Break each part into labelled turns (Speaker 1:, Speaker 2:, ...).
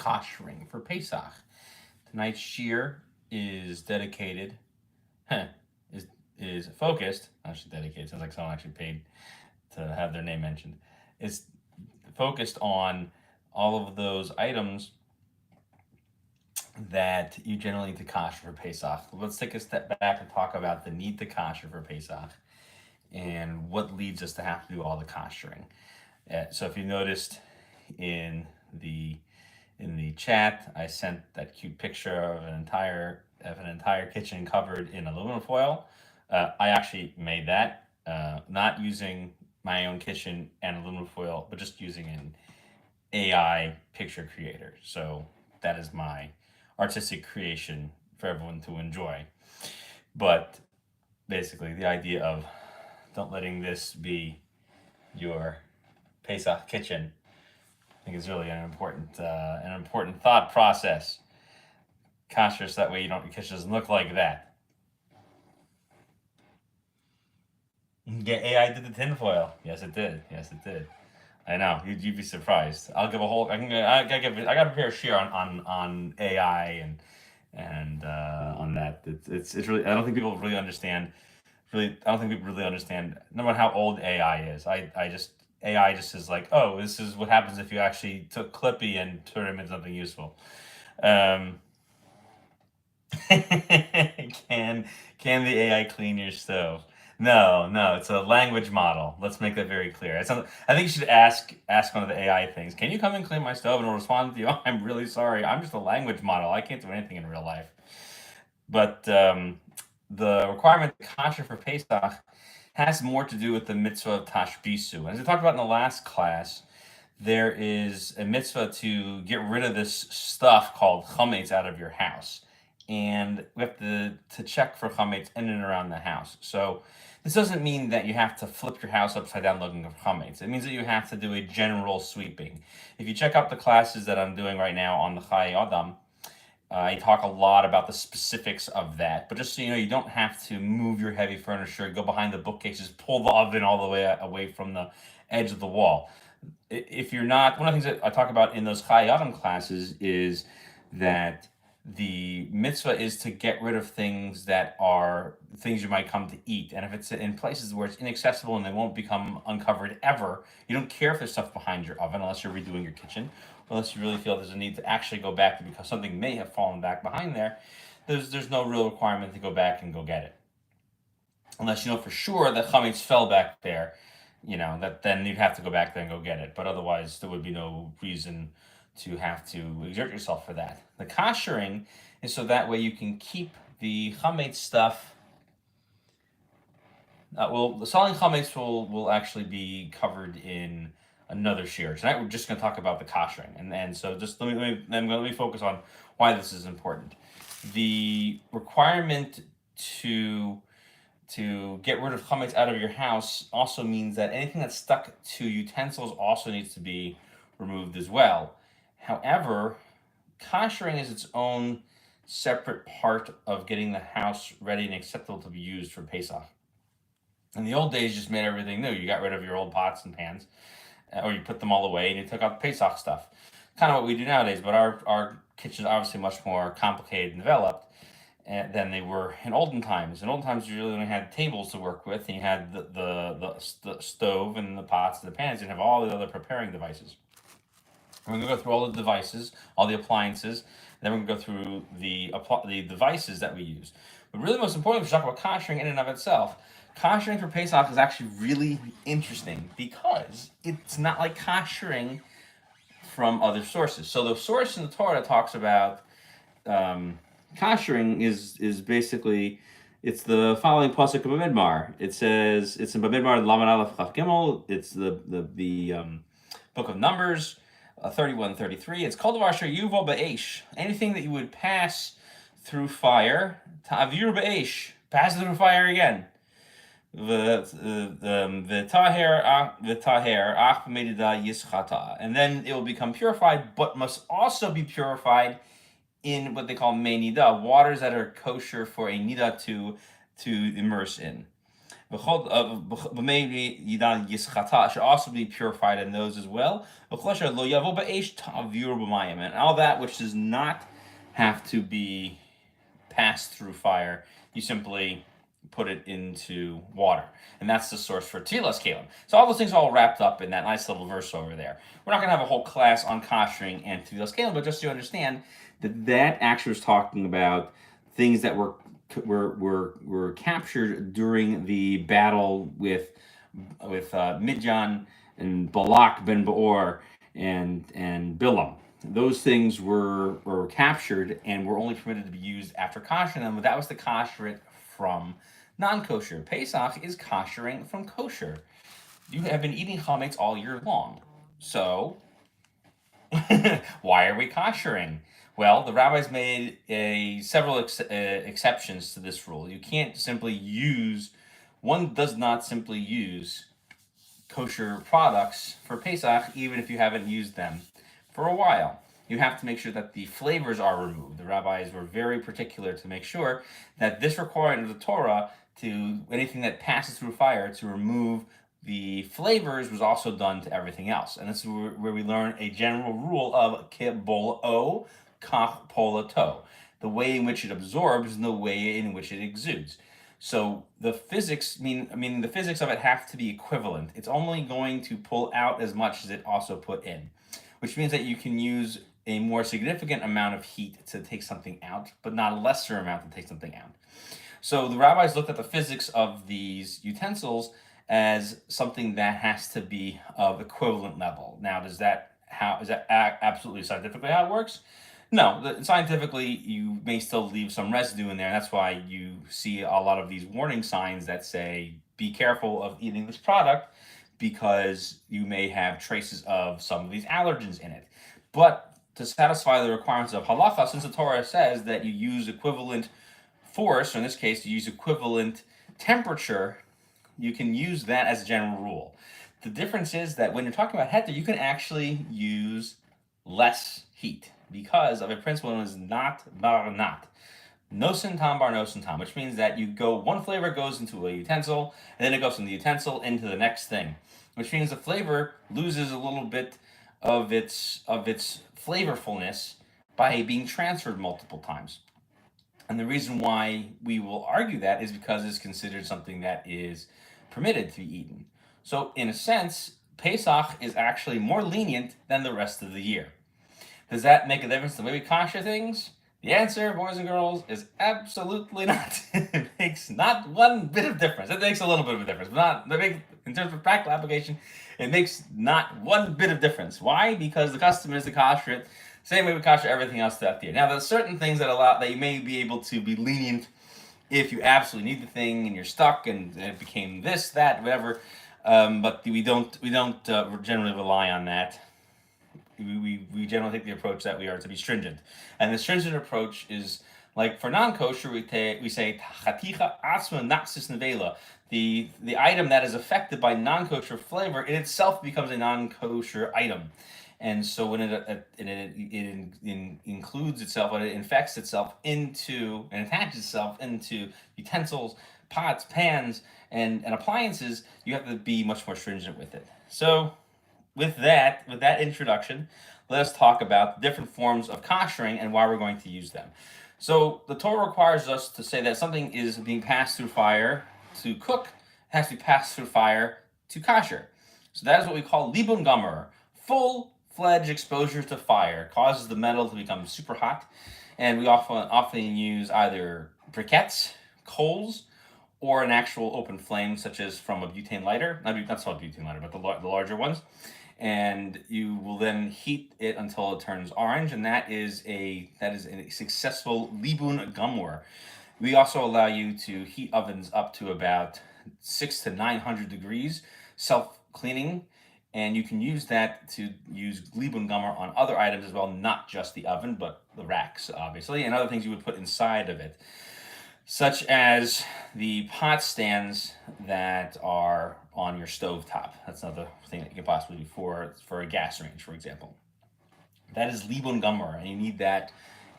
Speaker 1: Kashering for Pesach. Tonight's shir is dedicated, is is focused. Actually, dedicated sounds like someone actually paid to have their name mentioned. It's focused on all of those items that you generally need to kasher for Pesach. Let's take a step back and talk about the need to kasher for Pesach and what leads us to have to do all the koshering. So if you noticed in the chat, I sent that cute picture of an entire kitchen covered in aluminum foil. I actually made that, not using my own kitchen and aluminum foil, but just using an AI picture creator. So that is my artistic creation for everyone to enjoy. But basically, the idea of don't letting this be your Pesach kitchen, I think is really an important thought process. Kosher, so that way your kitchen doesn't look like that. Yeah, AI did the tinfoil. Yes, it did. Yes, it did. I know. You'd be surprised. I'll give a whole. I gotta prepare a share on AI and on that. It's really. I don't think people really understand. Really, I don't think people really understand. No matter how old AI is, I just AI just is like, oh, this is what happens if you actually took Clippy and turned him into something useful. Um, can can the AI clean your stove? No, no, it's a language model. Let's make that very clear. I think you should ask one of the AI things. Can you come and clean my stove? And it'll respond to you. Oh, I'm really sorry. I'm just a language model. I can't do anything in real life. But the requirement to kasher for Pesach has more to do with the mitzvah of tashbisu. And as we talked about in the last class, there is a mitzvah to get rid of this stuff called chametz out of your house. And we have to check for chametz in and around the house. So this doesn't mean that you have to flip your house upside down looking for chametz. It means that you have to do a general sweeping. If you check out the classes that I'm doing right now on the Chai Adam, I talk a lot about the specifics of that, but just so you know, you don't have to move your heavy furniture, go behind the bookcases, pull the oven all the way away from the edge of the wall. If you're not, one of the things that I talk about in those Chai Adam classes is that the mitzvah is to get rid of things that are things you might come to eat. And if it's in places where it's inaccessible and they won't become uncovered ever, you don't care if there's stuff behind your oven unless you're redoing your kitchen, unless you really feel there's a need to actually go back because something may have fallen back behind there. There's no real requirement to go back and go get it. Unless you know for sure that chametz fell back there, that then you'd have to go back there and go get it. But otherwise, there would be no reason to have to exert yourself for that. The kashering is so that way you can keep the chametz stuff. The selling chametz will actually be covered in another share. Tonight we're just going to talk about the kashering, and so just let me focus on why this is important. The requirement to get rid of chametz out of your house also means that anything that's stuck to utensils also needs to be removed as well. However, kashering is its own separate part of getting the house ready and acceptable to be used for Pesach. In the old days, you just made everything new. You got rid of your old pots and pans, or you put them all away and you took out the Pesach stuff. Kind of what we do nowadays, but our kitchens are obviously much more complicated and developed than they were in olden times. In olden times, you really only had tables to work with, and you had the stove and the pots and the pans, and have all the other preparing devices. We're going to go through all the devices, all the appliances, and then we're going to go through the devices that we use. But really, most importantly, we should talk about kashering in and of itself. Kashering for Pesach is actually really interesting because it's not like kashering from other sources. So the source in the Torah that talks about kashering is basically, it's the following pasuk of Bamidbar. It says, it's in Bamidbar Lamed Aleph Chaf Gimel. It's the book of Numbers, 31-33. It's called Vasher Yuval Be'esh. Anything that you would pass through fire, Ta'avir Be'esh, pass it through fire again. The taher ach b'medida yischata, and then it will become purified, but must also be purified in what they call mei nida, waters that are kosher for a nida to immerse in. Maybe Yidan Yischata should also be purified in those as well. And all that which does not have to be passed through fire, you simply put it into water. And that's the source for Tilas Kalim. So all those things are all wrapped up in that nice little verse over there. We're not going to have a whole class on Kashering and Tilas Kalim, but just to understand that that actually was talking about things that were captured during the battle with Midjan and Balak ben Beor and Bilam. Those things were captured and were only permitted to be used after koshering them. But that was the koshering from non-kosher. Pesach is koshering from kosher. You have been eating chametz all year long, so why are we koshering? Well, the rabbis made several exceptions to this rule. You can't simply use, one does not simply use kosher products for Pesach, even if you haven't used them for a while. You have to make sure that the flavors are removed. The rabbis were very particular to make sure that this requirement of the Torah to anything that passes through fire to remove the flavors was also done to everything else. And this is where we learn a general rule of kebol-o, kach polato. The way in which it absorbs and the way in which it exudes. So the physics the physics of it have to be equivalent. It's only going to pull out as much as it also put in, which means that you can use a more significant amount of heat to take something out, but not a lesser amount to take something out. So the rabbis looked at the physics of these utensils as something that has to be of equivalent level. Now, is that absolutely scientifically how it works? No, scientifically, you may still leave some residue in there. That's why you see a lot of these warning signs that say, be careful of eating this product because you may have traces of some of these allergens in it. But to satisfy the requirements of halacha, since the Torah says that you use equivalent force, or in this case, you use equivalent temperature, you can use that as a general rule. The difference is that when you're talking about heter, you can actually use less heat because of a principle known as not bar not. Nosen tam bar nosen tam, which means that one flavor goes into a utensil, and then it goes from the utensil into the next thing, which means the flavor loses a little bit of its flavorfulness by being transferred multiple times. And the reason why we will argue that is because it's considered something that is permitted to be eaten. So in a sense, Pesach is actually more lenient than the rest of the year. Does that make a difference the way we kosher things? The answer, boys and girls, is absolutely not. It makes not one bit of difference. It makes a little bit of a difference, but in terms of practical application, it makes not one bit of difference. Why? Because the custom is to kosher it same way we kosher everything else throughout the year. Now, there's certain things that you may be able to be lenient if you absolutely need the thing and you're stuck and it became this, that, whatever. But we don't generally rely on that. We generally take the approach that we are to be stringent, and the stringent approach is like for non-kosher we say chaticha atzma naxis nevela. The item that is affected by non-kosher flavor in itself becomes a non-kosher item, and so when it includes itself, when it infects itself into and attaches itself into utensils, pots, pans, and appliances, you have to be much more stringent with it. So with that introduction, let us talk about different forms of koshering and why we're going to use them. So the Torah requires us to say that something is being passed through fire to cook, it has to be passed through fire to kosher. So that is what we call libun gomer, full-fledged exposure to fire. It causes the metal to become super hot, and we often use either briquettes, coals, or an actual open flame, such as from a butane lighter. Not so a butane lighter, but the larger ones. And you will then heat it until it turns orange, and that is a successful libun gamor. We also allow you to heat ovens up to about 600 to 900 degrees, self-cleaning, and you can use that to use libun gamor on other items as well, not just the oven, but the racks, obviously, and other things you would put inside of it, such as the pot stands that are on your stove top. That's another thing that you can possibly do for a gas range, for example. That is libun gamor, and you need that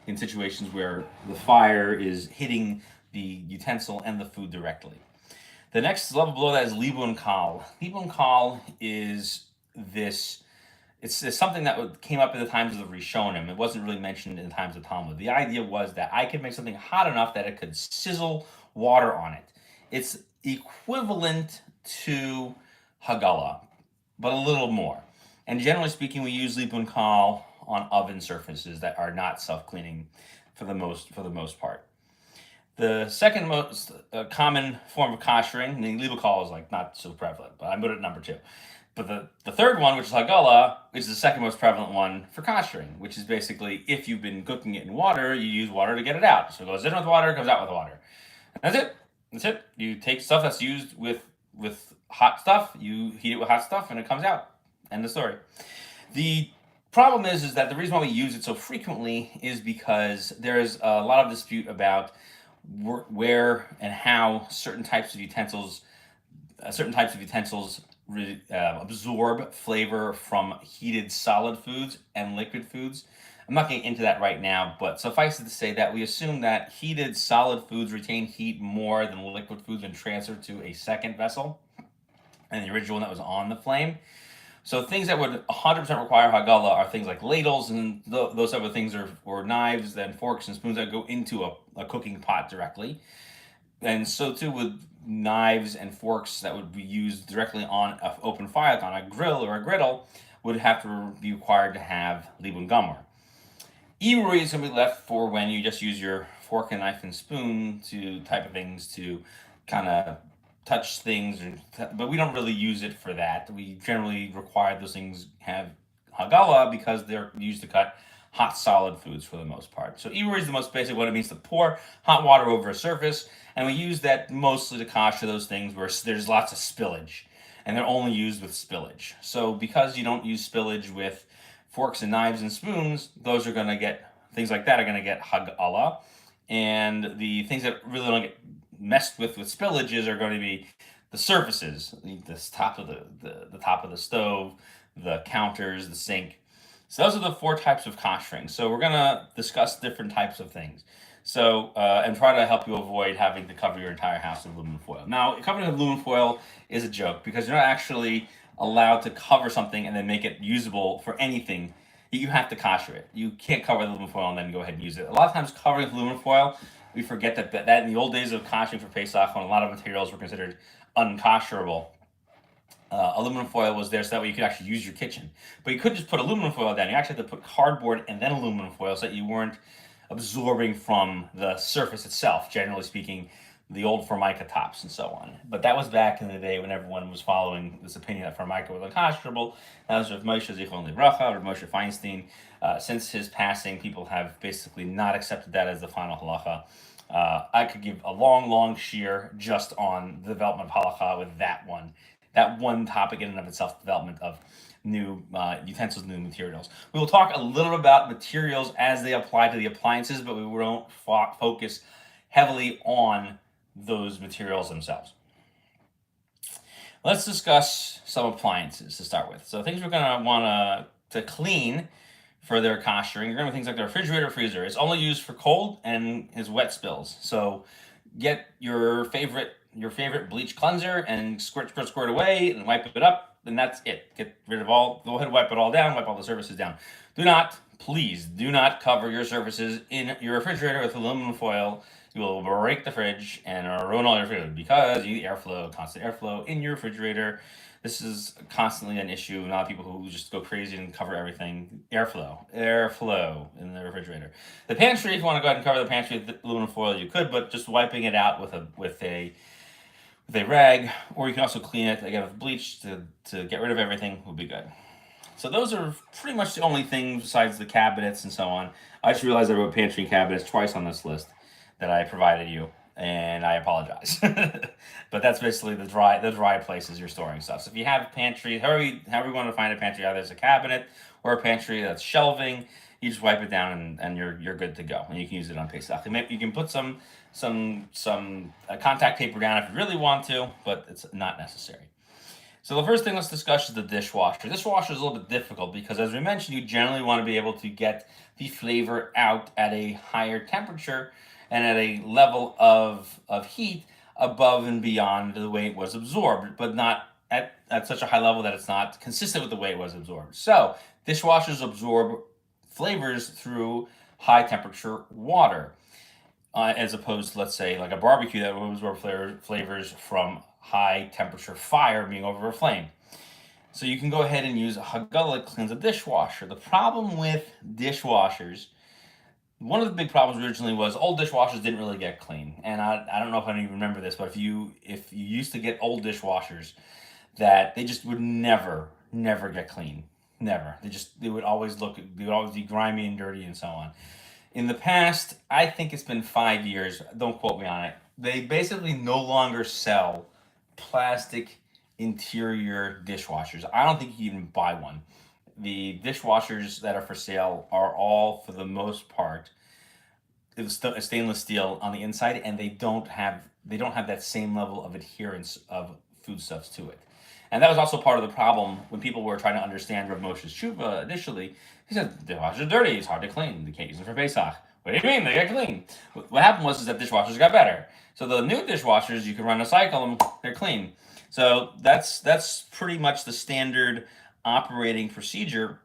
Speaker 1: in situations where the fire is hitting the utensil and the food directly. The next level below that is Libun Kal. Libun Kal is this. It's something that came up in the times of the Rishonim. It wasn't really mentioned in the times of Talmud. The idea was that I could make something hot enough that it could sizzle water on it. It's equivalent to Hagala, but a little more. And generally speaking, we use Libun Kal on oven surfaces that are not self-cleaning for the most part. The second most common form of kashering, the Libun Kal is like not so prevalent, but I put it at number two. But the third one, which is Hagala, is the second most prevalent one for kashering, which is basically if you've been cooking it in water, you use water to get it out. So it goes in with water, it comes out with water. And that's it. That's it. You take stuff that's used with hot stuff, you heat it with hot stuff, and it comes out. End of story. The problem is that the reason why we use it so frequently is because there is a lot of dispute about where and how certain types of utensils absorb flavor from heated solid foods and liquid foods. I'm not getting into that right now, but suffice it to say that we assume that heated solid foods retain heat more than liquid foods when transferred to a second vessel and the original one that was on the flame. So things that would 100% require Hagala are things like ladles and those type of things, or knives and forks and spoons that go into a cooking pot directly. And so too with knives and forks that would be used directly on an open fire, on a grill or a griddle, would have to be required to have Libun Gomer. Irui is going to be left for when you just use your fork and knife and spoon to type of things to kind of touch things, but we don't really use it for that. We generally require those things have Hagala because they're used to cut hot solid foods for the most part. So Irui is the most basic what it means to pour hot water over a surface, and we use that mostly to kasher those things where there's lots of spillage, and they're only used with spillage. So because you don't use spillage with forks and knives and spoons, those are going to get, things like that are going to get Hagala, and the things that really don't get messed with spillages are going to be the surfaces, the top of the top of the stove, the counters, the sink. So those are the four types of kashering. So we're going to discuss different types of things. So and try to help you avoid having to cover your entire house with aluminum foil. Now, covering with aluminum foil is a joke because you're not actually allowed to cover something and then make it usable for anything. You have to kasher it. You can't cover with aluminum foil and then go ahead and use it. A lot of times covering with aluminum foil, we forget that in the old days of kashering for Pesach, when a lot of materials were considered unkosherable, aluminum foil was there so that way you could actually use your kitchen. But you couldn't just put aluminum foil down. You actually had to put cardboard and then aluminum foil so that you weren't absorbing from the surface itself, generally speaking, the old Formica tops and so on. But that was back in the day when everyone was following this opinion that Formica was unkosherable. That was with Moshe Zichron Libracha, or Moshe Feinstein. Since his passing, people have basically not accepted that as the final halacha. I could give a long shear just on the development of halacha with that one topic in and of itself, development of new utensils, new materials. We will talk a little bit about materials as they apply to the appliances, but we won't focus heavily on those materials themselves. Let's discuss some appliances to start with. So things we're going to want to clean for their kashering. You're going to things like the refrigerator, freezer. It's only used for cold and is wet spills. So get your favorite bleach cleanser and squirt away and wipe it up, and that's it. Get rid of all. Go ahead, wipe it all down. Wipe all the surfaces down. Please do not cover your surfaces in your refrigerator with aluminum foil. You will break the fridge and ruin all your food because you need constant airflow in your refrigerator. This is constantly an issue. A lot of people who just go crazy and cover everything. Airflow in the refrigerator. The pantry, if you want to go ahead and cover the pantry with aluminum foil, you could, but just wiping it out with a rag, or you can also clean it again with bleach to get rid of everything would be good. So those are pretty much the only things besides the cabinets and so on. I just realized I wrote pantry and cabinets twice on this list that I provided you, and I apologize. But that's basically the dry places you're storing stuff. So if you have a pantry, however you want to find a pantry, either it's a cabinet or a pantry that's shelving, you just wipe it down and you're good to go. And you can use it on Pesach. You can put some contact paper down if you really want to, but it's not necessary. So the first thing let's discuss is the dishwasher. Dishwasher is a little bit difficult because, as we mentioned, you generally want to be able to get the flavor out at a higher temperature and at a level of heat above and beyond the way it was absorbed, but not at such a high level that it's not consistent with the way it was absorbed. So dishwashers absorb flavors through high temperature water, as opposed to, let's say, like a barbecue that will absorb flavors from high temperature fire being over a flame. So you can go ahead and use a Hagala to cleanse a dishwasher. The problem with dishwashers, one of the big problems originally was old dishwashers didn't really get clean. And I don't know if I even remember this, but if you used to get old dishwashers, that they just would never get clean. Never. They would always be grimy and dirty and so on. In the past, I think it's been 5 years, don't quote me on it, they basically no longer sell plastic interior dishwashers. I don't think you can even buy one. The dishwashers that are for sale are all, for the most part, stainless steel on the inside, and they don't have that same level of adherence of foodstuffs to it. And that was also part of the problem when people were trying to understand Rav Moshe's tshuva initially. He said, dishwashers are dirty, it's hard to clean, they can't use them for Pesach. What do you mean, they get clean? What happened was that dishwashers got better. So the new dishwashers, you can run a cycle and they're clean. So that's pretty much the standard operating procedure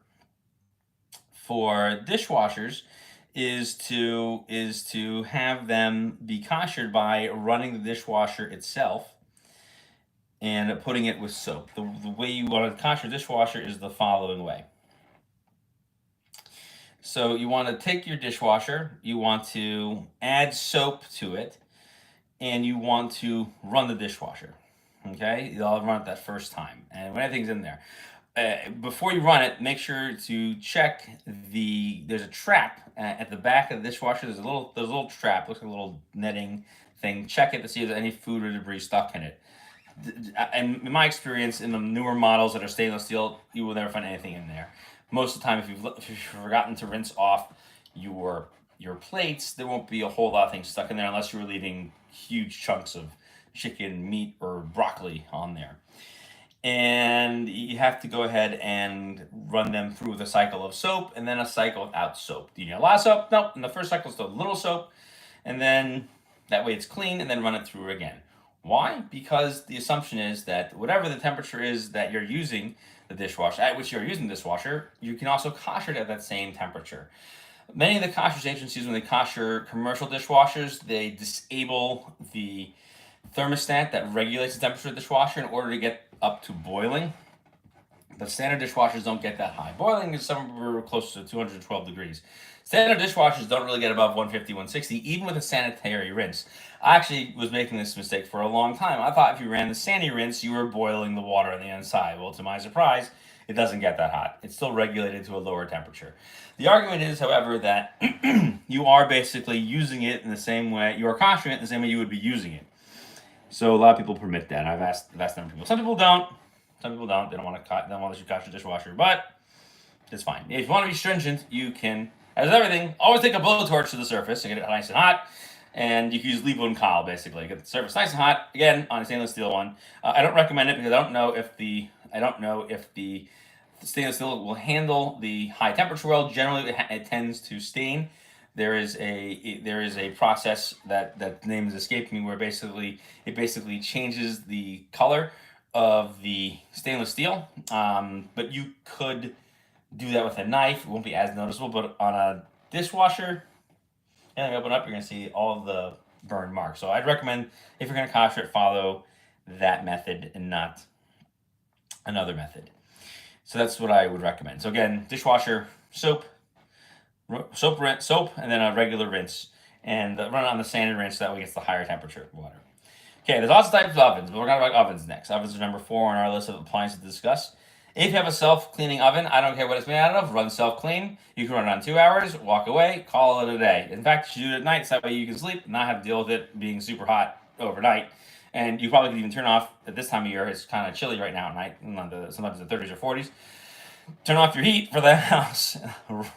Speaker 1: for dishwashers, is to have them be koshered by running the dishwasher itself and putting it with soap. The way you want to kosher dishwasher is the following way. So you want to take your dishwasher, you want to add soap to it, and you want to run the dishwasher. Okay, you'll run it that first time, and when everything's in there, before you run it, make sure to check There's a trap at the back of the dishwasher. There's a little trap, looks like a little netting thing. Check it to see if there's any food or debris stuck in it. And in my experience, in the newer models that are stainless steel, you will never find anything in there. Most of the time, if you've forgotten to rinse off your plates, there won't be a whole lot of things stuck in there unless you're leaving huge chunks of chicken, meat, or broccoli on there. And you have to go ahead and run them through with a cycle of soap and then a cycle without soap. Do you need a lot of soap? Nope. In the first cycle, it's a little soap, and then that way it's clean, and then run it through again. Why? Because the assumption is that whatever the temperature is that you're using the dishwasher, at which you're using the dishwasher, you can also kosher it at that same temperature. Many of the kosher agencies, when they kosher commercial dishwashers, they disable the thermostat that regulates the temperature of the dishwasher in order to get up to boiling. But standard dishwashers don't get that high. Boiling is somewhere close to 212 degrees. Standard dishwashers don't really get above 150, 160, even with a sanitary rinse. I actually was making this mistake for a long time. I thought if you ran the sandy rinse, you were boiling the water on the inside. Well, to my surprise, it doesn't get that hot. It's still regulated to a lower temperature. The argument is, however, that you are basically using it in the same way, you are koshering it in the same way you would be using it. So a lot of people permit that. I've asked them people. Some people don't. Some people don't. They don't want to let you kosher dishwasher, but it's fine. If you want to be stringent, you can, as with everything, always take a blowtorch to the surface and get it nice and hot. And you can use Libo and Kyle, basically. Get the surface nice and hot, again, on a stainless steel one. I don't recommend it because I don't know if the stainless steel will handle the high temperature well. Generally, it tends to stain. There is a process that the name is escaping me, where it basically changes the color of the stainless steel. But you could do that with a knife. It won't be as noticeable. But on a dishwasher, and you open up, you're going to see all of the burn marks. So I'd recommend, if you're going to kosher it, follow that method and not another method. So that's what I would recommend. So again, dishwasher, soap, and then a regular rinse, and run it on the standard rinse. That way, it gets the higher temperature water. Okay, there's lots of types of ovens, but we're going to talk about ovens next. Ovens are number 4 on our list of appliances to discuss. If you have a self-cleaning oven, I don't care what it's made out of, run self-clean. You can run it on 2 hours, walk away, call it a day. In fact, you should do it at night, so that way you can sleep and not have to deal with it being super hot overnight. And you probably could even turn off, at this time of year, it's kind of chilly right now at night, sometimes the 30s or 40s. Turn off your heat for the house,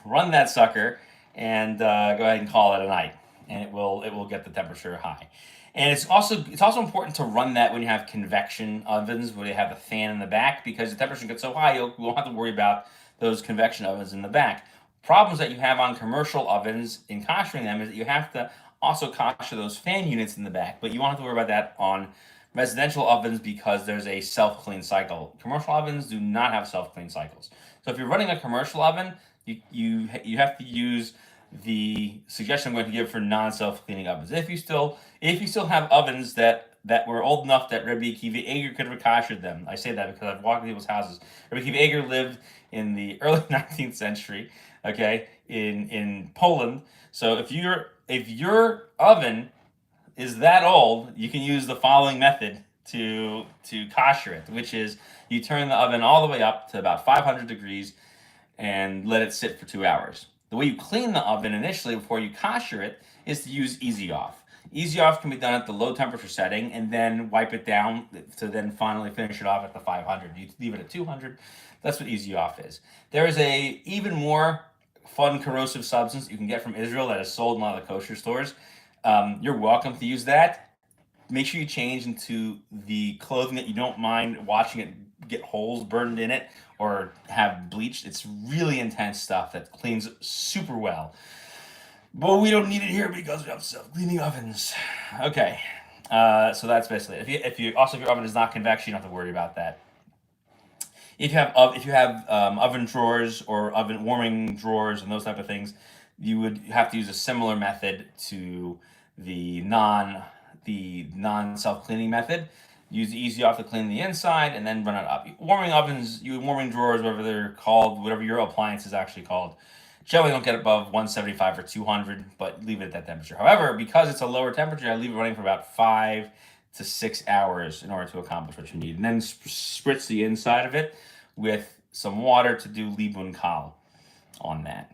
Speaker 1: run that sucker, and go ahead and call it a night. And it will get the temperature high. And it's also important to run that when you have convection ovens, where you have a fan in the back, because the temperature gets so high, you won't have to worry about those convection ovens in the back. Problems that you have on commercial ovens in koshering them is that you have to also kosher those fan units in the back, but you won't have to worry about that on residential ovens because there's a self-clean cycle. Commercial ovens do not have self-clean cycles. So if you're running a commercial oven, you have to use the suggestion I'm going to give for non-self-cleaning ovens. If you still have ovens that were old enough that Rabbi Akiva Eger could have koshered them. I say that because I've walked in people's houses. Rabbi Akiva Eger lived in the early 19th century, okay, in Poland. So if your oven is that old, you can use the following method to kosher it, which is you turn the oven all the way up to about 500 degrees and let it sit for 2 hours. The way you clean the oven initially before you kosher it is to use Easy Off. Easy Off can be done at the low temperature setting and then wipe it down to then finally finish it off at the 500. You leave it at 200. That's what Easy Off is. There is a even more fun corrosive substance you can get from Israel that is sold in a lot of the kosher stores. You're welcome to use that. Make sure you change into the clothing that you don't mind watching it get holes burned in it or have bleached. It's really intense stuff that cleans super well. But we don't need it here because we have self-cleaning ovens. Okay, so that's basically it. If your oven is not convection, you don't have to worry about that. If you have oven drawers or oven warming drawers and those type of things, you would have to use a similar method to the non self cleaning method. Use the Easy Off to clean the inside and then run it up. Warming drawers, whatever they're called, whatever your appliance is actually called, generally don't get above 175 or 200, but leave it at that temperature. However, because it's a lower temperature, I leave it running for about 5 to 6 hours in order to accomplish what you need. And then spritz the inside of it with some water to do libun kal on that.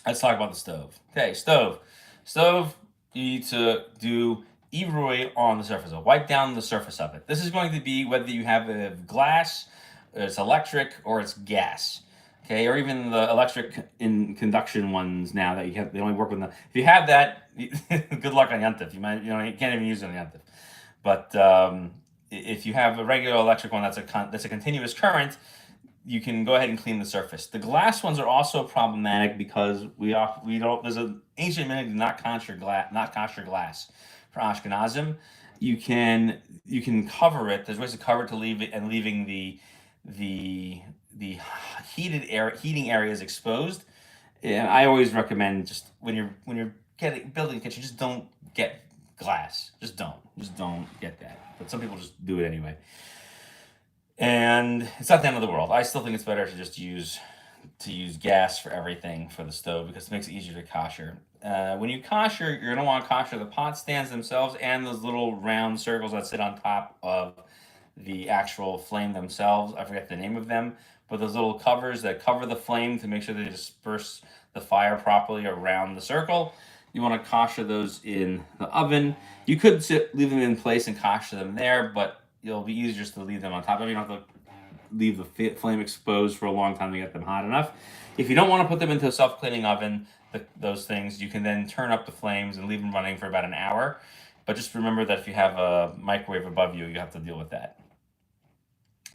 Speaker 1: Let's talk about the stove. Okay, stove. Stove, you need to do Eroy on the surface. Wipe down the surface of it. This is going to be whether you have a glass, it's electric, or it's gas. Okay, or even the electric in conduction ones now that they only work with them. If you have that, good luck on Yantif. You can't even use it on Yantif. But if you have a regular electric one that's a continuous current, you can go ahead and clean the surface. The glass ones are also problematic because we don't. There's an ancient minhag to not kosher glass for Ashkenazim. You can cover it. There's ways to cover it to leave it and leaving the heating areas exposed. And I always recommend just when you're building a kitchen, just don't get glass. Just don't get that. But some people just do it anyway. And it's not the end of the world. I still think it's better to just use gas for everything for the stove because it makes it easier to kosher. When you kosher, you're gonna want to kosher the pot stands themselves and those little round circles that sit on top of the actual flame themselves. I forget the name of them, but those little covers that cover the flame to make sure they disperse the fire properly around the circle. You want to kosher those in the oven. You could leave them in place and kosher them there, but it'll be easier just to leave them on top. You don't have to leave the flame exposed for a long time to get them hot enough. If you don't want to put them into a self-cleaning oven, those things, you can then turn up the flames and leave them running for about an hour. But just remember that if you have a microwave above you, you have to deal with that.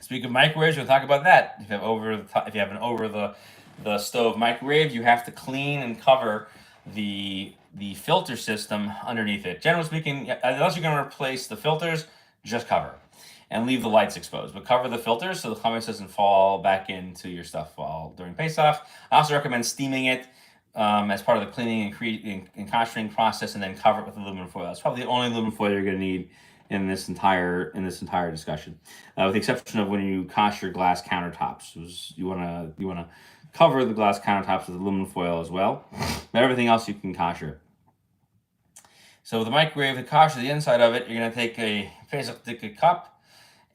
Speaker 1: Speaking of microwaves, we'll talk about that. If you have an over the stove microwave, you have to clean and cover the filter system underneath it. Generally speaking, unless you're going to replace the filters, just cover and leave the lights exposed. But cover the filters so the chametz doesn't fall back into your stuff during Pesach. I also recommend steaming it as part of the cleaning and koshering process, and then cover it with aluminum foil. That's probably the only aluminum foil you're going to need in this entire discussion, with the exception of when you kosher glass countertops. You want to cover the glass countertops with aluminum foil as well. But everything else you can kosher. So with the microwave, to kosher the inside of it, you're going to take a Pesach cup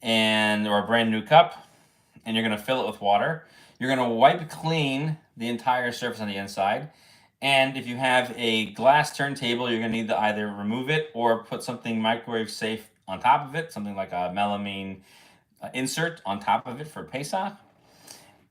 Speaker 1: or a brand new cup, and you're going to fill it with water. You're going to wipe clean the entire surface on the inside. And if you have a glass turntable, you're going to need to either remove it or put something microwave safe on top of it, something like a melamine insert on top of it for Pesach.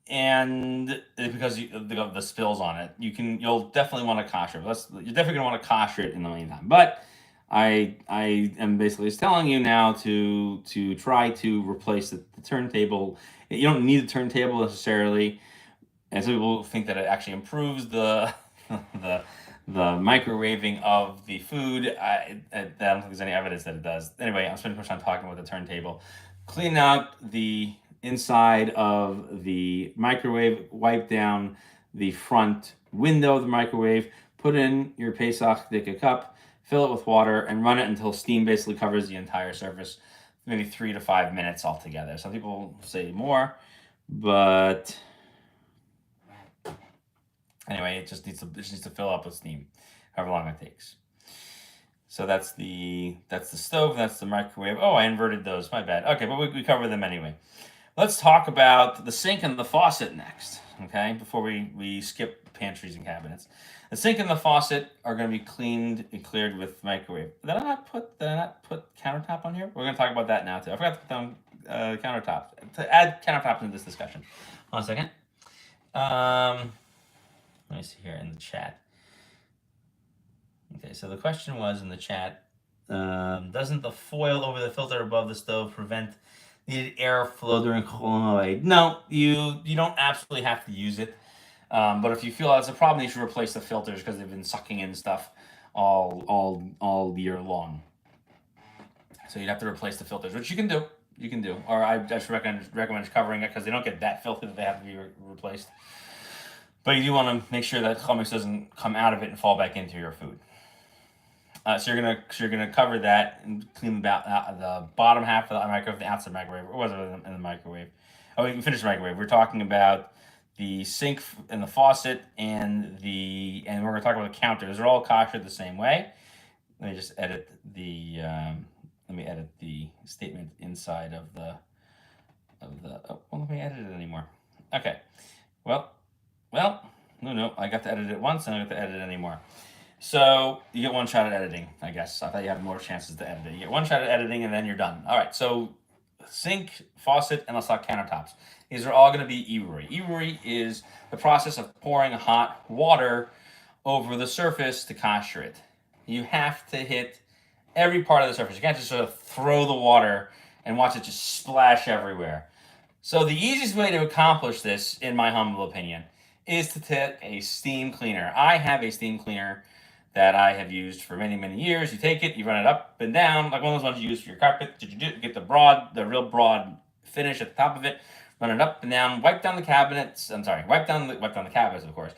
Speaker 1: And because of the spills on it, you'll definitely want to kosher. You're definitely going to want to kosher it in the meantime. But I am basically just telling you now to try to replace the turntable. You don't need a turntable necessarily, and some people think that it actually improves the the microwaving of the food. I don't think there's any evidence that it does. Anyway, I'm spending too much time talking about the turntable. Clean out the inside of the microwave, wipe down the front window of the microwave, put in your Pesach Dika cup, fill it with water, and run it until steam basically covers the entire surface, maybe 3 to 5 minutes altogether. Some people say more, but anyway, it just needs to fill up with steam, however long it takes. So that's the stove, that's the microwave. Oh, I inverted those. My bad. Okay, but we cover them anyway. Let's talk about the sink and the faucet next. Okay, before we skip pantries and cabinets. The sink and the faucet are going to be cleaned and cleared with microwave. Did I not put countertop on here? We're going to talk about that now too. I forgot to put down countertops to add countertops into this discussion. One second. Let me see here in the chat. Okay, so the question was in the chat, doesn't the foil over the filter above the stove prevent needed airflow during cooling? No, you don't absolutely have to use it. But if you feel that's a problem, you should replace the filters because they've been sucking in stuff all year long. So you'd have to replace the filters, which you can do. You can do, or I just recommend covering it because they don't get that filthy that they have to be replaced. But you do want to make sure that chametz doesn't come out of it and fall back into your food. So you're gonna cover that and clean the bottom half of the microwave, the outside microwave, or was it in the microwave? Oh, we can finish the microwave. We're talking about the sink and the faucet and we're gonna talk about the counter. Those are all kosher the same way. Let me just edit the statement inside of the let me edit it anymore. Okay, well, no, I got to edit it once and I got to edit it anymore. So you get one shot at editing, I guess. I thought you had more chances to edit it. You get one shot at editing and then you're done. All right, so sink, faucet, and let's talk countertops. These are all going to be iruri. Iruri is the process of pouring hot water over the surface to kosher it. You have to hit every part of the surface. You can't just sort of throw the water and watch it just splash everywhere. So the easiest way to accomplish this, in my humble opinion, is to take a steam cleaner. I have a steam cleaner that I have used for many, many years. You take it, you run it up and down, like one of those ones you use for your carpet. Get the real broad finish at the top of it, run it up and down, wipe down the cabinets. I'm sorry, wipe down the cabinets, of course.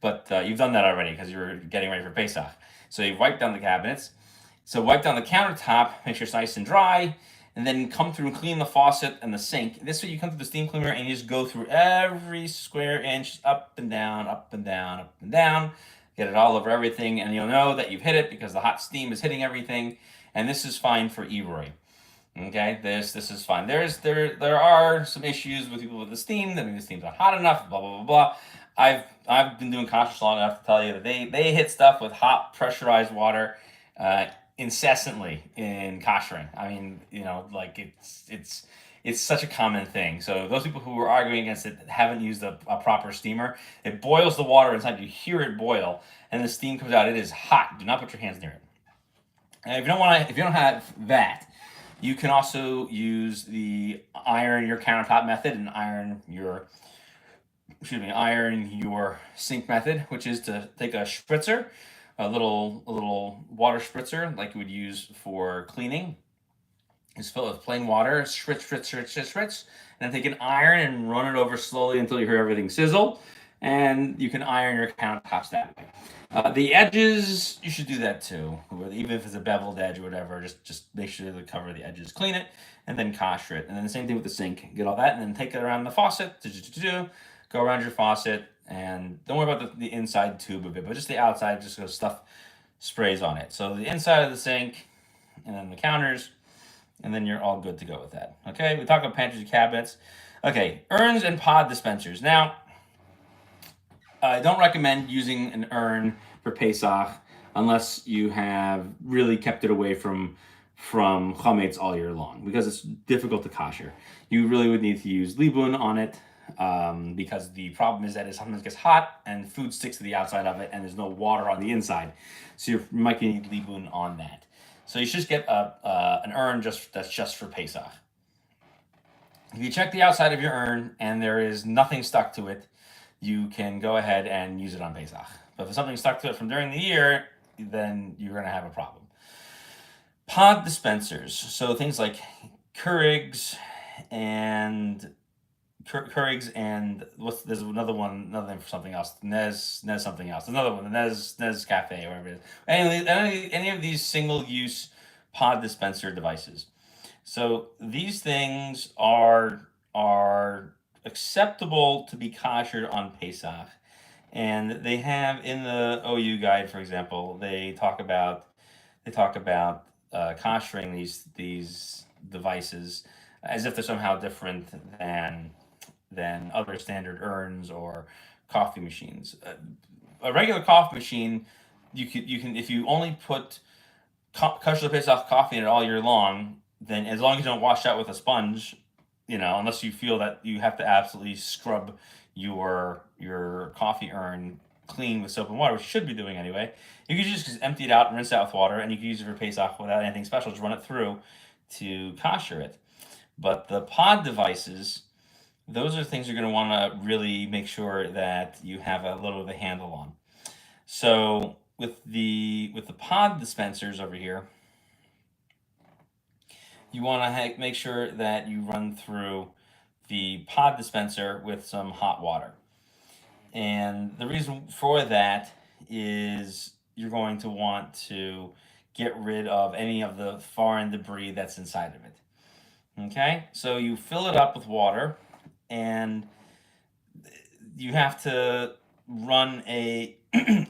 Speaker 1: But you've done that already because you were getting ready for Pesach. So you've wiped down the cabinets. So wipe down the countertop, make sure it's nice and dry, and then come through and clean the faucet and the sink. This way you come through the steam cleaner and you just go through every square inch, up and down, up and down, up and down. Get it all over everything, and you'll know that you've hit it because the hot steam is hitting everything. And this is fine for iruri. Okay, this is fine. There are some issues with people with the steam. That maybe the steam's not hot enough. Blah blah blah blah. I've been doing kosher long enough to tell you that they hit stuff with hot pressurized water incessantly in kashering. I mean, like it's such a common thing. So those people who are arguing against it haven't used a proper steamer. It boils the water inside. You hear it boil, and the steam comes out. It is hot. Do not put your hands near it. And if you don't have that, you can also use the iron your countertop method and iron your sink method, which is to take a spritzer, a little water spritzer like you would use for cleaning. Just fill it with plain water, spritz, and then take an iron and run it over slowly until you hear everything sizzle, and you can iron your countertops that way. The edges, you should do that too. Even if it's a beveled edge or whatever, just make sure to cover the edges, clean it, and then kosher it. And then the same thing with the sink. Get all that, and then take it around the faucet. Go around your faucet, and don't worry about the inside tube of it, but just the outside, just so stuff sprays on it. So the inside of the sink, and then the counters, and then you're all good to go with that. Okay, we talk about pantries and cabinets. Okay, urns and pod dispensers. Now, I don't recommend using an urn for Pesach unless you have really kept it away from chametz all year long because it's difficult to kosher. You really would need to use libun on it because the problem is that it sometimes gets hot and food sticks to the outside of it and there's no water on the inside. So you might need libun on that. So you should just get an urn that's just for Pesach. If you check the outside of your urn and there is nothing stuck to it, you can go ahead and use it on Pesach. But if something stuck to it from during the year, then you're going to have a problem. Pod dispensers, so things like Keurigs and what's there's another name for something else. Nez something else. Another one, the Nez Cafe, or whatever it is. Any of these single use pod dispenser devices. So these things are acceptable to be kosher on Pesach, and they have in the OU guide, for example, they talk about koshering these devices as if they're somehow different than other standard urns or coffee machines. A regular coffee machine, you can if you only put kosher Pesach coffee in it all year long, then as long as you don't wash out with a sponge, unless you feel that you have to absolutely scrub your coffee urn clean with soap and water, which you should be doing anyway, you can just empty it out and rinse it out with water, and you can use it for Pesach without anything special. Just run it through to kosher it. But the pod devices, those are things you're going to want to really make sure that you have a little of a handle on. So with the pod dispensers over here, you want to make sure that you run through the pod dispenser with some hot water. And the reason for that is you're going to want to get rid of any of the foreign debris that's inside of it. Okay? So you fill it up with water, and you have to run a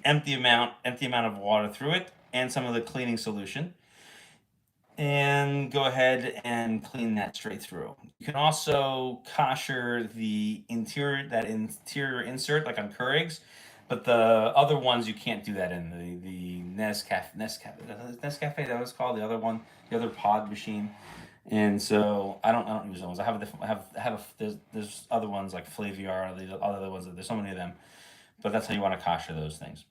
Speaker 1: empty amount of water through it and some of the cleaning solution, and go ahead and clean that straight through. You can also kosher the interior insert, like on Keurigs, but the other ones you can't do that in the Nescafe, that was called the other one, the other pod machine. And so I don't use those. I have a different. I have there's other ones like Flaviar. The other ones. There's so many of them, but that's how you want to kosher those things.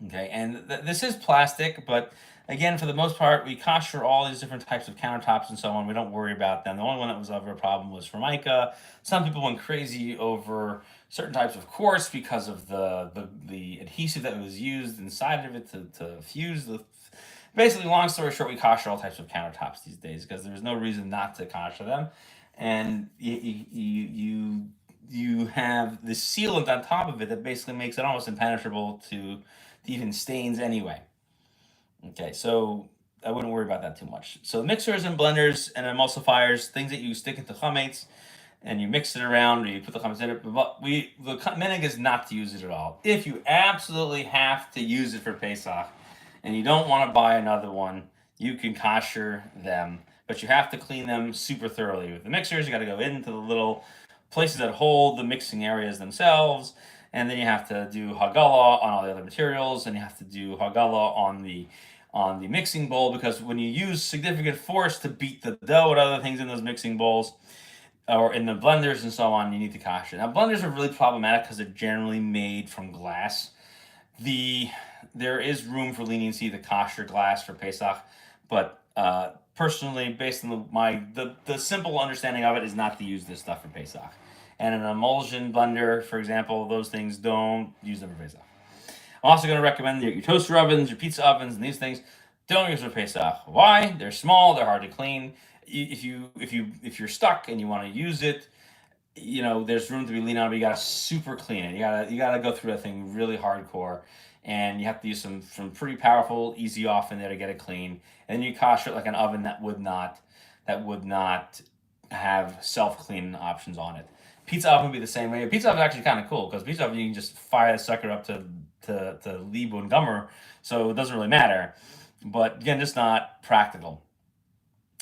Speaker 1: Okay, and this is plastic, but again, for the most part, we kosher all these different types of countertops and so on. We don't worry about them. The only one that was ever a problem was Formica. Some people went crazy over certain types of quartz because of the adhesive that was used inside of it to fuse the. Basically, long story short, we kosher all types of countertops these days because there's no reason not to kosher them, and you have the sealant on top of it that basically makes it almost impenetrable to even stains anyway. Okay, so I wouldn't worry about that too much. So mixers and blenders and emulsifiers, things that you stick into chametz and you mix it around, or you put the chametz in it. But the minhag is not to use it at all. If you absolutely have to use it for Pesach and you don't want to buy another one, you can kosher them, but you have to clean them super thoroughly. With the mixers, you got to go into the little places that hold the mixing areas themselves, and then you have to do hagala on all the other materials, and you have to do hagala on the mixing bowl, because when you use significant force to beat the dough and other things in those mixing bowls, or in the blenders and so on, you need to kosher. Now, blenders are really problematic because they're generally made from glass. There is room for leniency to kosher glass for Pesach, but personally, based on the simple understanding of it, is not to use this stuff for Pesach. And an emulsion blender, for example, those things, don't use them for Pesach. I'm also going to recommend your toaster ovens, your pizza ovens, and these things don't use for Pesach. Why? They're small, they're hard to clean. If you're stuck and you want to use it, there's room to be lean on, but you gotta super clean it. You gotta go through that thing really hardcore, and you have to use some pretty powerful easy off in there to get it clean. And then you kosher it like an oven that would not have self clean options on it. Pizza oven would be the same way. Pizza oven is actually kind of cool because pizza oven you can just fire the sucker up to Libu and Gummer, so it doesn't really matter. But again, just not practical.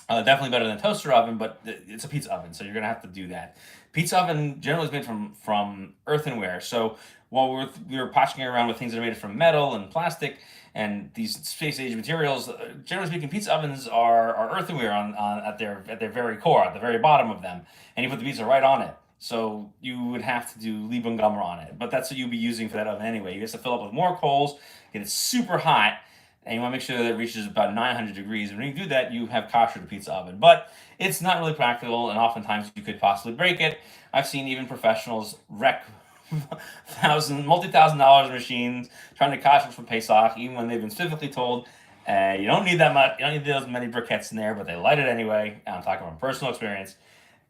Speaker 1: Definitely better than a toaster oven, but it's a pizza oven, so you're gonna have to do that. Pizza oven generally is made from earthenware. So while we were potching around with things that are made from metal and plastic and these space age materials, generally speaking, pizza ovens are earthenware at their very core, at the very bottom of them, and you put the pizza right on it. So you would have to do Liebling gummer on it, but that's what you'd be using for that oven anyway. You have to fill up with more coals, get it super hot, and you want to make sure that it reaches about 900 degrees. And when you do that, you have kosher the pizza oven. But it's not really practical, and oftentimes you could possibly break it. I've seen even professionals wreck multi-thousand dollars machines trying to kosher for Pesach, even when they've been specifically told you don't need that much, you don't need those many briquettes in there, but they light it anyway. I'm talking from personal experience.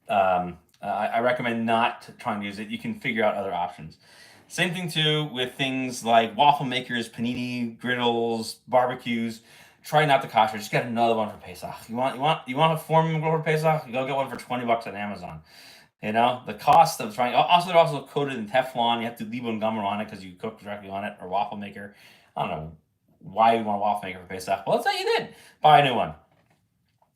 Speaker 1: I recommend not trying to use it. You can figure out other options. Same thing too with things like waffle makers, panini, griddles, barbecues. Try not to kosher. Just get another one for Pesach. You want a foreman grill for Pesach? You go get one for $20 on Amazon. The cost of trying. Also, they're also coated in Teflon. You have to leave one gummer on it because you cook directly on it, or waffle maker. I don't know why you want a waffle maker for Pesach. Well, let's say you did. Buy a new one.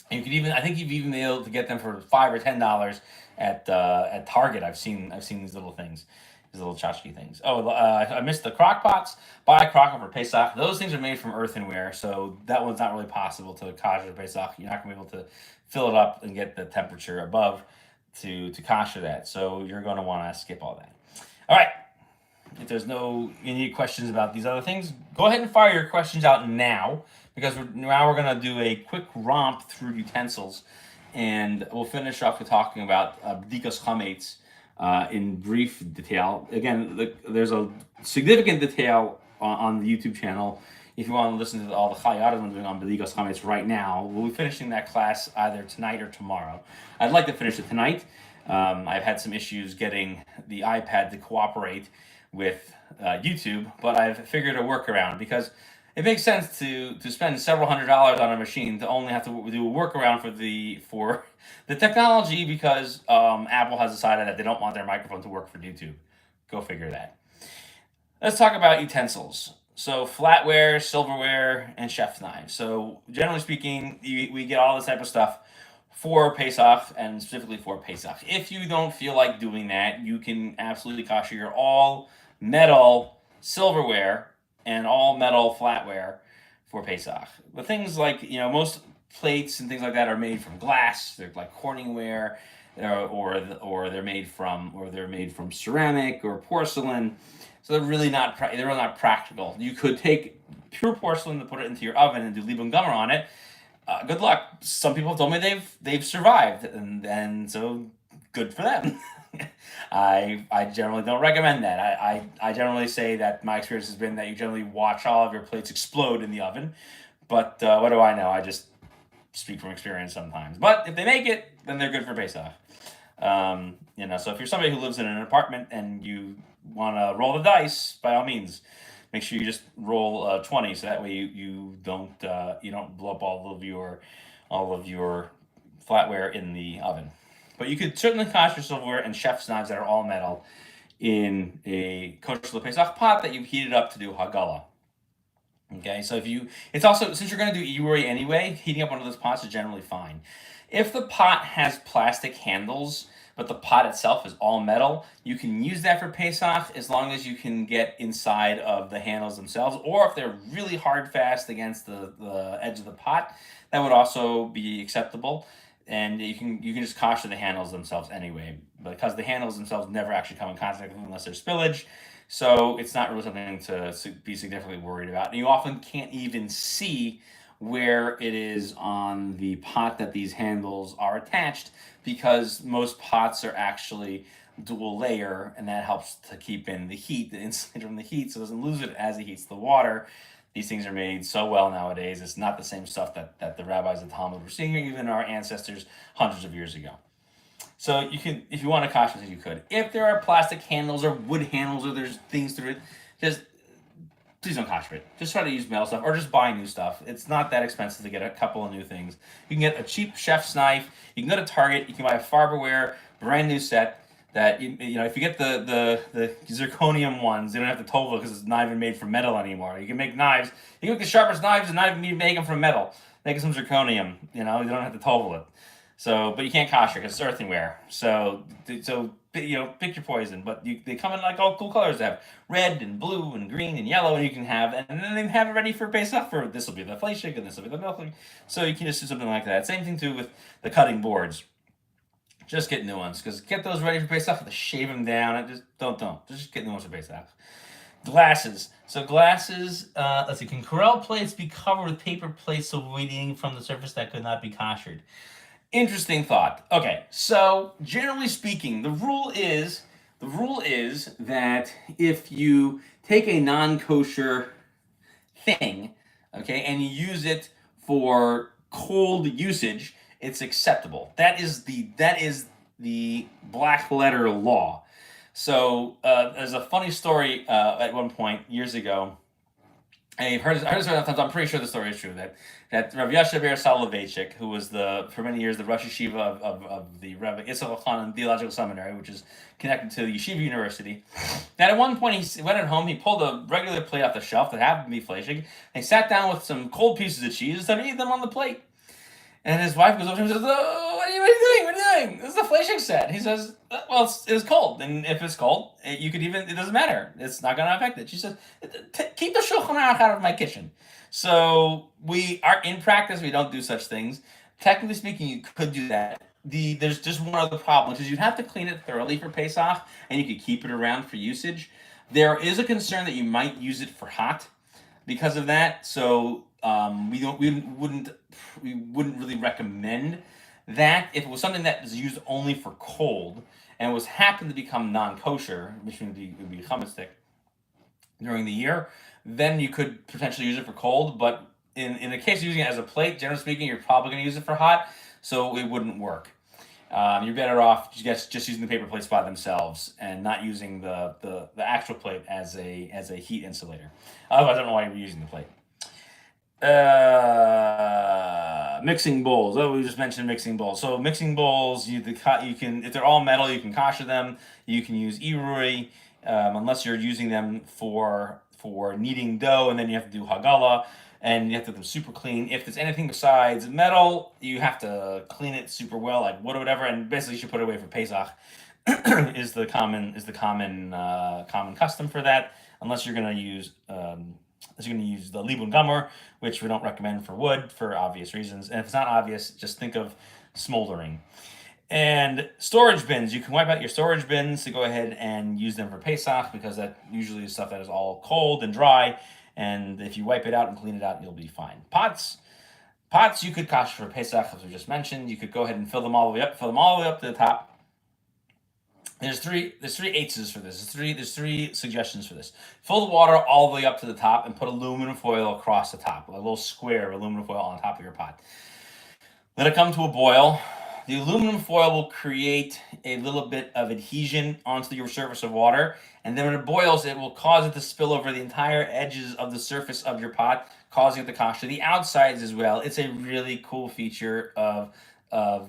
Speaker 1: And you could even, I think you've even been able to get them for $5 or $10 at Target. I've seen these little things, these little tchotchke things. Oh, I missed the crock pots. Buy a crock pot for Pesach. Those things are made from earthenware, so that one's not really possible to kosher Pesach. You're not gonna be able to fill it up and get the temperature above to kosher that. So you're gonna want to skip all that. All right. If there's any questions about these other things, go ahead and fire your questions out now, because we're going to do a quick romp through utensils, and we'll finish off with talking about bdikas chametz in brief detail. Again, there's a significant detail on the YouTube channel. If you want to listen to all the chayadim I'm doing on bdikas chametz right now, we'll be finishing that class either tonight or tomorrow. I'd like to finish it tonight. I've had some issues getting the iPad to cooperate with YouTube, but I've figured a workaround, because it makes sense to spend several $100s on a machine to only have to do a workaround for the technology, because Apple has decided that they don't want their microphone to work for YouTube. Go figure that. Let's talk about utensils. So flatware, silverware, and chef's knives. So generally speaking, we get all this type of stuff for Pesach, and specifically for Pesach. If you don't feel like doing that, you can absolutely kosher your all metal silverware and all metal flatware for Pesach. But things like, most plates and things like that are made from glass. They're like Corningware, or they're made from ceramic or porcelain. So they're really not practical. You could take pure porcelain and put it into your oven and do Liebling Gummer on it. Good luck. Some people have told me they've survived, and so good for them. I generally don't recommend that. I generally say that my experience has been that you generally watch all of your plates explode in the oven. But what do I know? I just speak from experience sometimes. But if they make it, then they're good for Pesach. So if you're somebody who lives in an apartment and you want to roll the dice, by all means, make sure you just roll 20, so that way you don't blow up all of your flatware in the oven. But you could certainly kosher silverware and chef's knives that are all metal in a kosher Pesach pot that you've heated up to do hagala. Okay, so it's also, since you're going to do Iwuri anyway, heating up one of those pots is generally fine. If the pot has plastic handles, but the pot itself is all metal, you can use that for Pesach as long as you can get inside of the handles themselves, or if they're really hard fast against the edge of the pot, that would also be acceptable. And you can just kosher the handles themselves anyway, because the handles themselves never actually come in contact with them unless there's spillage. So it's not really something to be significantly worried about. And you often can't even see where it is on the pot that these handles are attached, because most pots are actually dual layer, and that helps to keep in the heat, the insulator from the heat, so it doesn't lose it as it heats the water. These things are made so well nowadays. It's not the same stuff that the rabbis and Talmud were seeing, or even our ancestors hundreds of years ago. So you can, if you want to kosher it, you could. If there are plastic handles or wood handles, or there's things through it, please don't kosher it. Just try to use metal stuff, or just buy new stuff. It's not that expensive to get a couple of new things. You can get a cheap chef's knife. You can go to Target. You can buy a Farberware brand new set. That if you get the zirconium ones, you don't have to tovel because it's not even made from metal anymore. You can make knives. You can make the sharpest knives and not even need to make them from metal. Make some zirconium. You don't have to tovel it. So, but you can't kosher because it's earthenware. So pick your poison. But they come in like all cool colors. They have red and blue and green and yellow, and you can have, and then they have it ready for Pesach. For this will be the fleishik and this will be the milking. So you can just do something like that. Same thing too with the cutting boards. Just get new ones, because get those ready for Pesach. To shave them down. And just don't. Just get new ones for Pesach. Glasses. So glasses. Let's see. Can Corel plates be covered with paper plates avoiding from the surface that could not be koshered? Interesting thought. Okay, so generally speaking, the rule is The rule is that if you take a non-kosher thing, okay, and you use it for cold usage, it's acceptable. That is the black letter law. So there's a funny story at one point years ago. I heard this enough times. I'm pretty sure the story is true. That Rav Yasha Ber Soloveitchik, who was for many years the Rosh Yeshiva of the Rebbe Yitzchak Elchanan Theological Seminary, which is connected to the Yeshiva University. That at one point he went at home, he pulled a regular plate off the shelf that happened to be fleshing, and he sat down with some cold pieces of cheese and started eating them on the plate. And his wife goes over to him and says, "Oh, what are you doing? What are you doing? This is the fleshing set." He says, "Well, it's cold, and if it's cold, it doesn't matter. It's not going to affect it." She says, "Keep the shulchan aruch out of my kitchen." So we are in practice. We don't do such things. Technically speaking, you could do that. There's just one other problem, which is you'd have to clean it thoroughly for Pesach, and you could keep it around for usage. There is a concern that you might use it for hot because of that. So we wouldn't really recommend that. If it was something that was used only for cold and was happened to become non-kosher, which would be chametz stick during the year, then you could potentially use it for cold. But in the case of using it as a plate, generally speaking, you're probably going to use it for hot, so it wouldn't work. You're better off just using the paper plates by themselves and not using the actual plate as a heat insulator. Otherwise, I don't know why you're using the plate. Mixing bowls. Oh, we just mentioned mixing bowls. So mixing bowls, you can, if they're all metal, you can kosher them. You can use irui, unless you're using them for kneading dough, and then you have to do hagala, and you have to do them super clean. If there's anything besides metal, you have to clean it super well, like wood or whatever, and basically you should put it away for Pesach. is the common custom for that, unless you're going to use the libun gamor, which we don't recommend for wood for obvious reasons. And if it's not obvious, just think of smoldering. And storage bins, you can wipe out your storage bins to go ahead and use them for Pesach, because that usually is stuff that is all cold and dry. And if you wipe it out and clean it out, you'll be fine. Pots you could kosher for Pesach, as we just mentioned. You could go ahead and fill them all the way up to the top. There's three eighths for this. There's three suggestions for this. Fill the water all the way up to the top and put aluminum foil across the top, a little square of aluminum foil on top of your pot. Let it come to a boil. The aluminum foil will create a little bit of adhesion onto your surface of water, and then when it boils, it will cause it to spill over the entire edges of the surface of your pot, causing it to kosher the outsides as well. It's a really cool feature of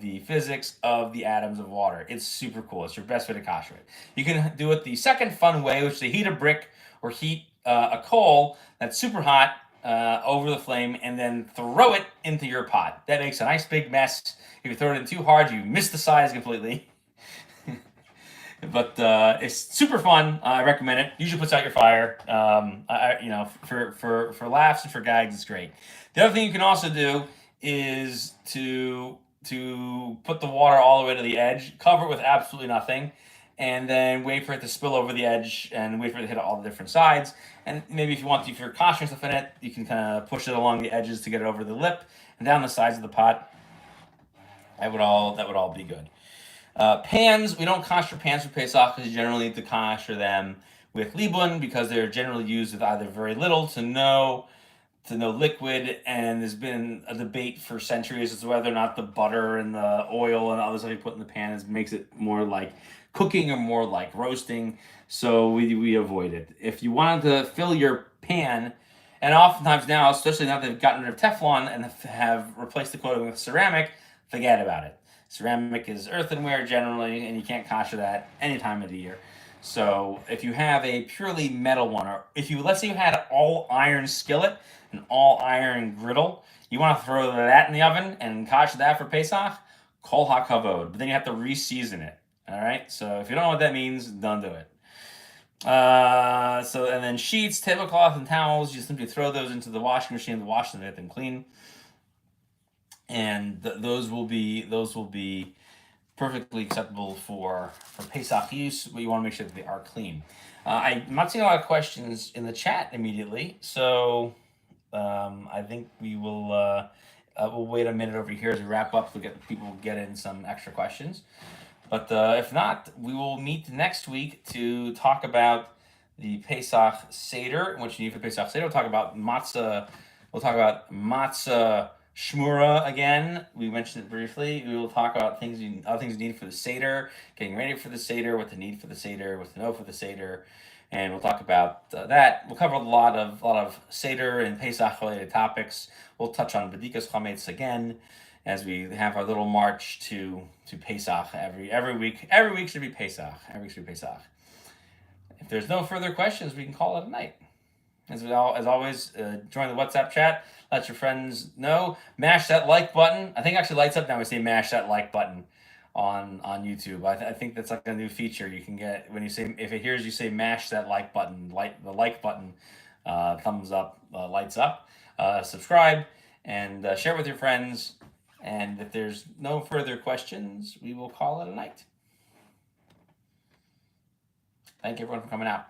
Speaker 1: the physics of the atoms of water. It's super cool. It's your best way to kosher it. You can do it the second fun way, which is to heat a brick or heat a coal that's super hot over the flame, and then throw it into your pot. That makes a nice big mess. If you throw it in too hard, you miss the size completely. But it's super fun. I recommend it. Usually puts out your fire. For laughs and for gags, it's great. The other thing you can also do is to put the water all the way to the edge, cover it with absolutely nothing, and then wait for it to spill over the edge and wait for it to hit all the different sides. And maybe if you want to, if you're koshering stuff in it, you can kind of push it along the edges to get it over the lip and down the sides of the pot. That would all be good. Pans, we don't kosher pans for Pesach because you generally need to kosher them with libun, because they're generally used with either very little to no liquid, and there's been a debate for centuries as to whether or not the butter and the oil and other stuff you put in the pan makes it more like cooking or more like roasting, so we avoid it. If you wanted to fill your pan, and oftentimes now, especially now they've gotten rid of Teflon and have replaced the coating with ceramic, forget about it. Ceramic is earthenware generally, and you can't kosher that any time of the year. So if you have a purely metal one, or let's say you had an all iron skillet, an all iron griddle, you want to throw that in the oven and kosher that for Pesach, kol hakavod. But then you have to re-season it. All right. So if you don't know what that means, don't do it. And then sheets, tablecloth, and towels, you simply throw those into the washing machine to wash them, get them clean, and those will be perfectly acceptable for Pesach use, but you want to make sure that they are clean. I'm not seeing a lot of questions in the chat immediately, so I think we'll wait a minute over here as we wrap up to get people get in some extra questions. But if not, we will meet next week to talk about the Pesach Seder, and what you need for Pesach Seder. We'll talk about matzah. We'll talk about matzah shmura again. We mentioned it briefly. We will talk about other things you need for the Seder, getting ready for the Seder, what to need for the Seder, what to know for the Seder, and we'll talk about that. We'll cover a lot of Seder and Pesach related topics. We'll touch on B'dikas Chametz again as we have our little march to Pesach every week. Every week should be Pesach. Every week should be Pesach. If there's no further questions, we can call it a night. As always, join the WhatsApp chat. Let your friends know. Mash that like button. I think it actually lights up now when we say mash that like button on YouTube. I think that's like a new feature you can get when you say, if it hears you say mash that like button, the like button thumbs up, lights up. Subscribe and share with your friends. And if there's no further questions, we will call it a night. Thank you everyone for coming out.